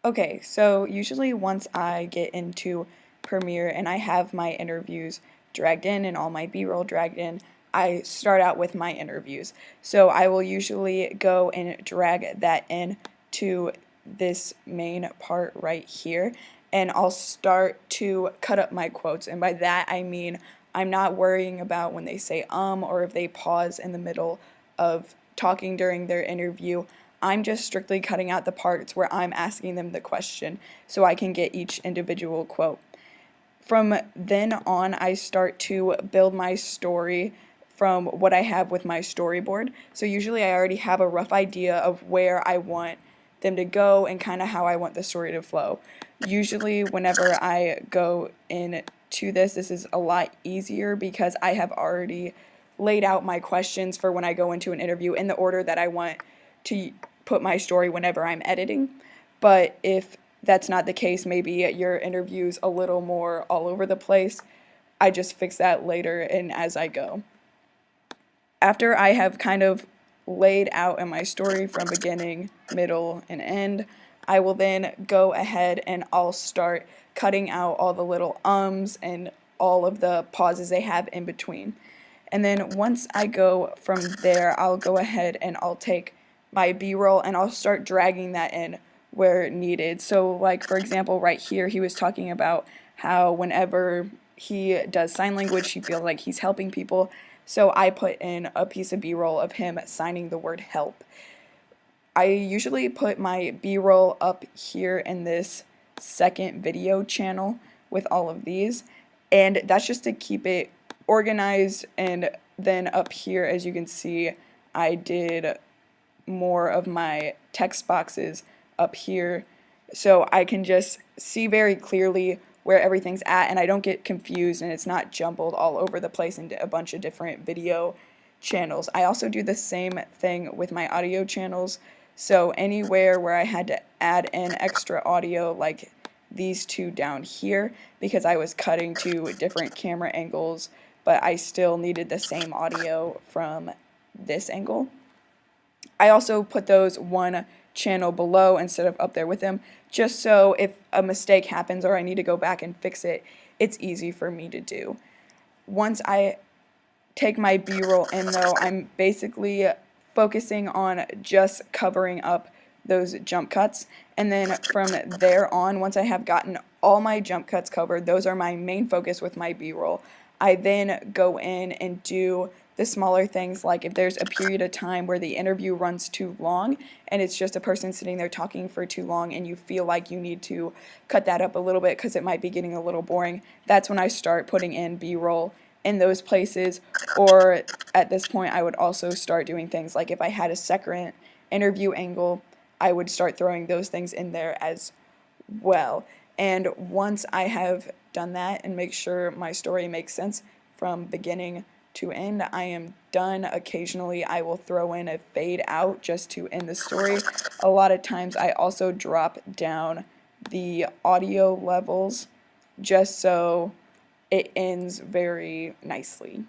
Okay, so usually once I get into Premiere and I have my interviews dragged in and all my B-roll dragged in, I start out with my interviews. So I will usually go and drag that in to this main part right here, and I'll start to cut up my quotes. And by that I mean I'm not worrying about when they say or if they pause in the middle of talking during their interview. I'm just strictly cutting out the parts where I'm asking them the question so I can get each individual quote. From then on, I start to build my story from what I have with my storyboard. So usually I already have a rough idea of where I want them to go and kind of how I want the story to flow. Usually whenever I go into this is a lot easier because I have already laid out my questions for when I go into an interview in the order that I want to put my story whenever I'm editing. But if that's not the case, maybe your interview's a little more all over the place, I just fix that later and as I go. After I have kind of laid out in my story from beginning, middle, and end, I will then go ahead and I'll start cutting out all the little ums and all of the pauses they have in between. And then once I go from there, I'll go ahead and I'll take my B-roll and I'll start dragging that in where needed. So like for example, right here, he was talking about how whenever he does sign language, he feels like he's helping people. So I put in a piece of B-roll of him signing the word help. I usually put my B-roll up here in this second video channel with all of these, and that's just to keep it organized. And then up here, as you can see, I did more of my text boxes up here so I can just see very clearly where everything's at and I don't get confused and it's not jumbled all over the place into a bunch of different video channels. I also do the same thing with my audio channels, so anywhere where I had to add in extra audio like these two down here because I was cutting to different camera angles but I still needed the same audio from this angle. I also put those one channel below instead of up there with them, just so if a mistake happens or I need to go back and fix it, it's easy for me to do. Once I take my B-roll in though, I'm basically focusing on just covering up those jump cuts, and then from there on, once I have gotten all my jump cuts covered, those are my main focus with my B-roll. I then go in and do the smaller things, like if there's a period of time where the interview runs too long and it's just a person sitting there talking for too long and you feel like you need to cut that up a little bit because it might be getting a little boring, that's when I start putting in B-roll in those places. Or at this point I would also start doing things like if I had a second interview angle, I would start throwing those things in there as well. And once I have done that and make sure my story makes sense from beginning to end, I am done. Occasionally I will throw in a fade out just to end the story. A lot of times I also drop down the audio levels just so it ends very nicely.